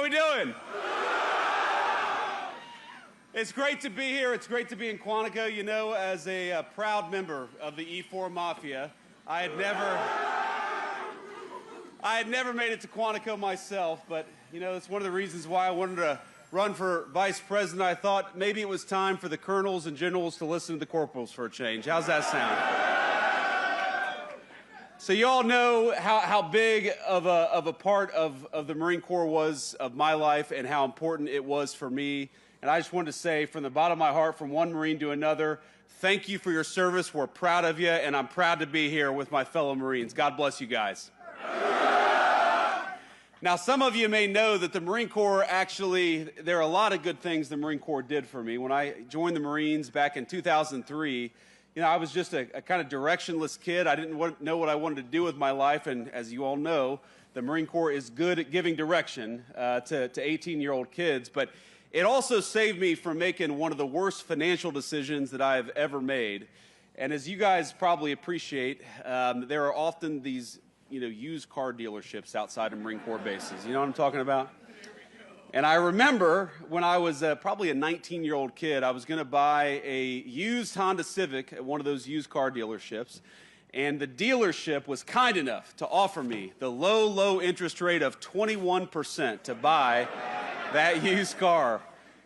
How we doing? It's great to be here. It's great to be in Quantico. You know, as a proud member of the E4 Mafia, I had never made it to Quantico myself, but, you know, it's one of the reasons why I wanted to run for vice president. I thought maybe it was time for the colonels and generals to listen to the corporals for a change. How's that sound? So you all know how big of a part of the Marine Corps was of my life and how important it was for me. And I just wanted to say from the bottom of my heart, from one Marine to another, thank you for your service. We're proud of you, and I'm proud to be here with my fellow Marines. God bless you guys. Now, some of you may know that the Marine Corps actually, there are a lot of good things the Marine Corps did for me. When I joined the Marines back in 2003, you know, I was just a kind of directionless kid. I didn't know what I wanted to do with my life, and as you all know, the Marine Corps is good at giving direction to 18-year-old kids, but it also saved me from making one of the worst financial decisions that I have ever made. And as you guys probably appreciate, there are often these, you know, used car dealerships outside of Marine Corps bases. You know what I'm talking about? And I remember when I was probably a 19-year-old kid, I was going to buy a used Honda Civic at one of those used car dealerships. And the dealership was kind enough to offer me the low interest rate of 21% to buy that used car.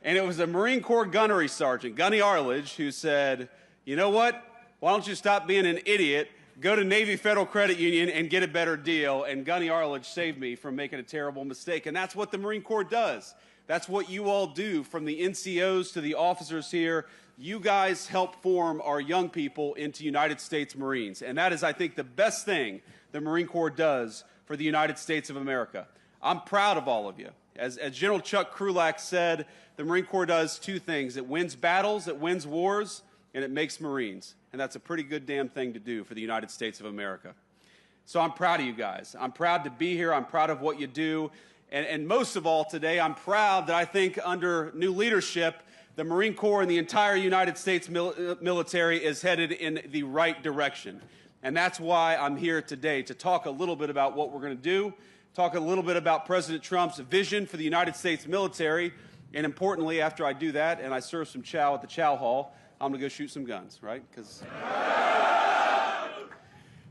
And it was a Marine Corps gunnery sergeant, Gunny Arledge, who said, you know what? Why don't you stop being an idiot, go to Navy Federal Credit Union and get a better deal? And Gunny Arledge saved me from making a terrible mistake. And that's what the Marine Corps does. That's what you all do, from the NCOs to the officers here. You guys help form our young people into United States Marines. And that is, I think, the best thing the Marine Corps does for the United States of America. I'm proud of all of you. As General Chuck Krulak said, the Marine Corps does two things. It wins battles, it wins wars, and it makes Marines. And that's a pretty good damn thing to do for the United States of America. So I'm proud of you guys. I'm proud to be here. I'm proud of what you do. And most of all today, I'm proud that I think under new leadership, the Marine Corps and the entire United States military is headed in the right direction. And that's why I'm here today, to talk a little bit about what we're going to do, talk a little bit about President Trump's vision for the United States military, and importantly, after I do that and I serve some chow at the chow hall, I'm going to go shoot some guns, right?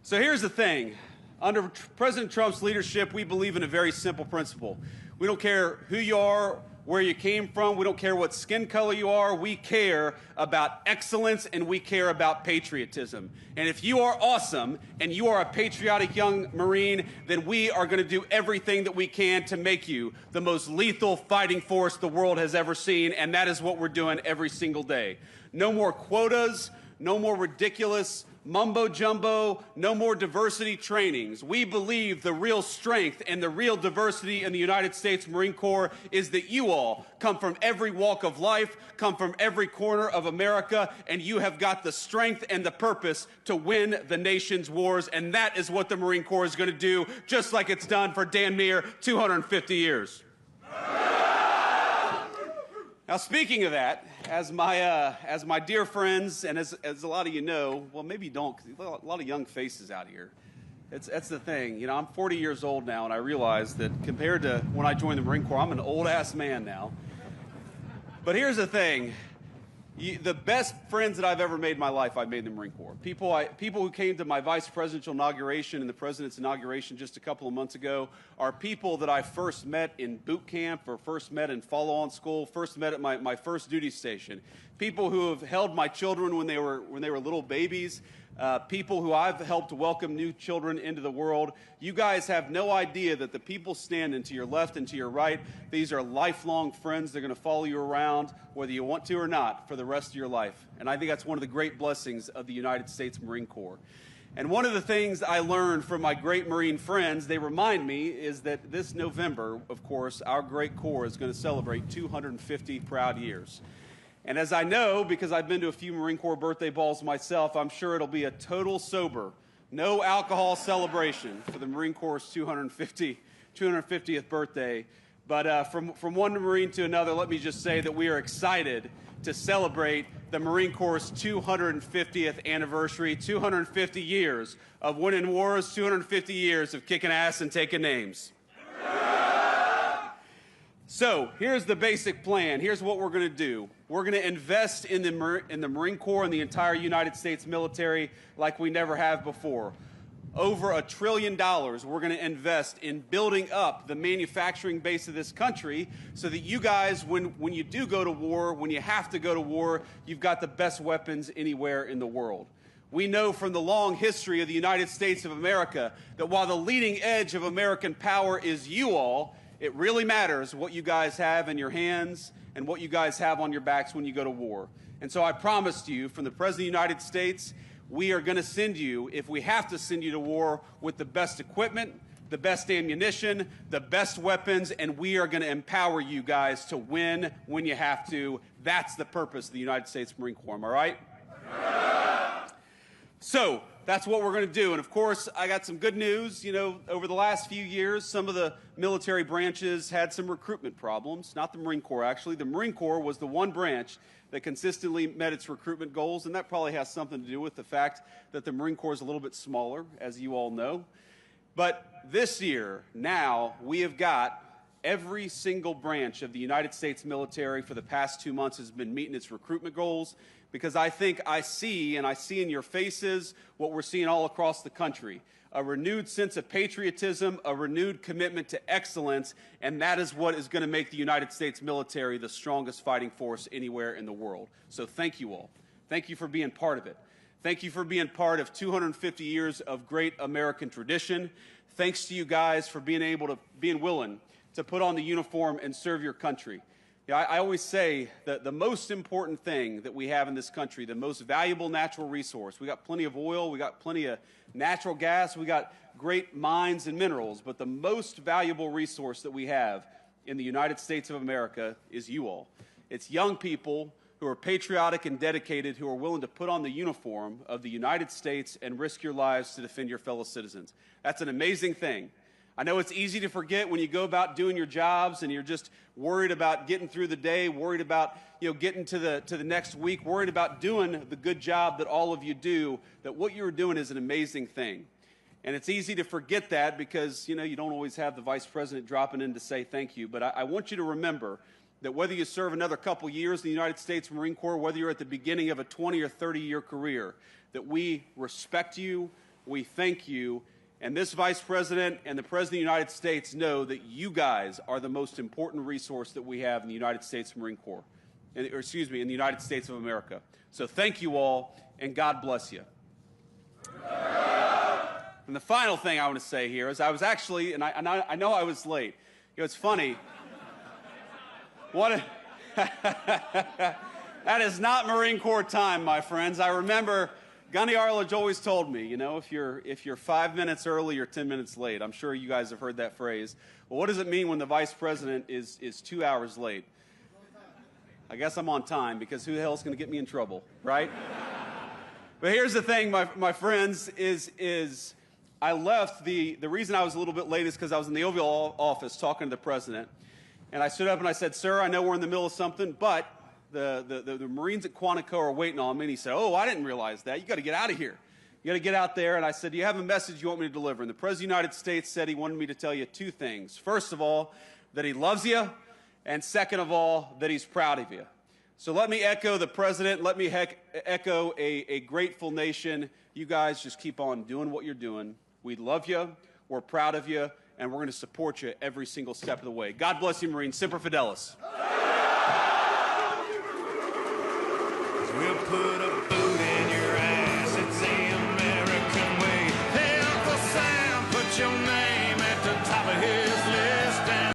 So here's the thing. Under President Trump's leadership, we believe in a very simple principle. We don't care who you are, where you came from. We don't care what skin color you are. We care about excellence, and we care about patriotism. And if you are awesome and you are a patriotic young Marine, then we are going to do everything that we can to make you the most lethal fighting force the world has ever seen, and that is what we're doing every single day. No more quotas, no more ridiculous mumbo-jumbo, no more diversity trainings. We believe the real strength and the real diversity in the United States Marine Corps is that you all come from every walk of life, come from every corner of America, and you have got the strength and the purpose to win the nation's wars, and that is what the Marine Corps is going to do, just like it's done for damn near 250 years. Now, speaking of that, as my dear friends, and as a lot of you know, well, maybe you don't, because a lot of young faces out here. That's the thing. You know, I'm 40 years old now, and I realize that compared to when I joined the Marine Corps, I'm an old-ass man now. But here's the thing. The best friends that I've ever made in my life, I've made in the Marine Corps. People who came to my vice presidential inauguration and the president's inauguration just a couple of months ago are people that I first met in boot camp, or first met in follow-on school, first met at my first duty station. People who have held my children when they were little babies. People who I've helped welcome new children into the world. You guys have no idea that the people standing to your left and to your right, these are lifelong friends. They're going to follow you around, whether you want to or not, for the rest of your life. And I think that's one of the great blessings of the United States Marine Corps. And one of the things I learned from my great Marine friends, they remind me, is that this November, of course, our great Corps is going to celebrate 250 proud years. And as I know, because I've been to a few Marine Corps birthday balls myself, I'm sure it'll be a total sober, no alcohol celebration for the Marine Corps' 250th birthday. But from one Marine to another, let me just say that we are excited to celebrate the Marine Corps' 250th anniversary, 250 years of winning wars, 250 years of kicking ass and taking names. So here's the basic plan. Here's what we're going to do. We're going to invest in the Marine Corps and the entire United States military like we never have before. Over $1 trillion we're going to invest in building up the manufacturing base of this country so that you guys, when you do go to war, when you have to go to war, you've got the best weapons anywhere in the world. We know from the long history of the United States of America that while the leading edge of American power is you all, it really matters what you guys have in your hands and what you guys have on your backs when you go to war. And so I promised you, from the President of the United States, we are going to send you, if we have to send you to war, with the best equipment, the best ammunition, the best weapons, and we are going to empower you guys to win when you have to. That's the purpose of the United States Marine Corps, am I right? So that's what we're going to do. And of course, I got some good news. You know, over the last few years, some of the military branches had some recruitment problems. Not the Marine Corps, actually. The Marine Corps was the one branch that consistently met its recruitment goals, and that probably has something to do with the fact that the Marine Corps is a little bit smaller, as you all know. But this year, now, we have got every single branch of the United States military for the past 2 months has been meeting its recruitment goals, because I think I see in your faces what we're seeing all across the country. A renewed sense of patriotism, a renewed commitment to excellence, and that is what is going to make the United States military the strongest fighting force anywhere in the world. So thank you all. Thank you for being part of it. Thank you for being part of 250 years of great American tradition. Thanks to you guys for being willing to put on the uniform and serve your country. You know, I always say that the most important thing that we have in this country, the most valuable natural resource, we got plenty of oil, we got plenty of natural gas, we got great mines and minerals, but the most valuable resource that we have in the United States of America is you all. It's young people who are patriotic and dedicated, who are willing to put on the uniform of the United States and risk your lives to defend your fellow citizens. That's an amazing thing. I know it's easy to forget when you go about doing your jobs and you're just worried about getting through the day, worried about getting to the next week, worried about doing the good job that all of you do, that what you're doing is an amazing thing. And it's easy to forget that because you don't always have the Vice President dropping in to say thank you. But I want you to remember that whether you serve another couple years in the United States Marine Corps, whether you're at the beginning of a 20 or 30-year career, that we respect you, we thank you, and this Vice President and the President of the United States know that you guys are the most important resource that we have in the United States Marine Corps, in the United States of America. So thank you all, and God bless you. And the final thing I want to say here is I was actually, and I know I was late. It's funny. That is not Marine Corps time, my friends. I remember Gunny Arledge always told me, if you're 5 minutes early or 10 minutes late. I'm sure you guys have heard that phrase. Well, what does it mean when the Vice President is 2 hours late? I guess I'm on time, because who the hell is going to get me in trouble, right? But here's the thing, my friends, is I left. The reason I was a little bit late is because I was in the Oval Office talking to the President. And I stood up and I said, "Sir, I know we're in the middle of something, but the Marines at Quantico are waiting on me." And he said, "Oh, I didn't realize that. You got to get out of here. You got to get out there." And I said, "Do you have a message you want me to deliver?" And the President of the United States said he wanted me to tell you two things. First of all, that he loves you, and second of all, that he's proud of you. So let me echo the President. Let me echo a grateful nation. You guys just keep on doing what you're doing. We love you. We're proud of you. And we're going to support you every single step of the way. God bless you, Marines. Semper Fidelis. We'll put a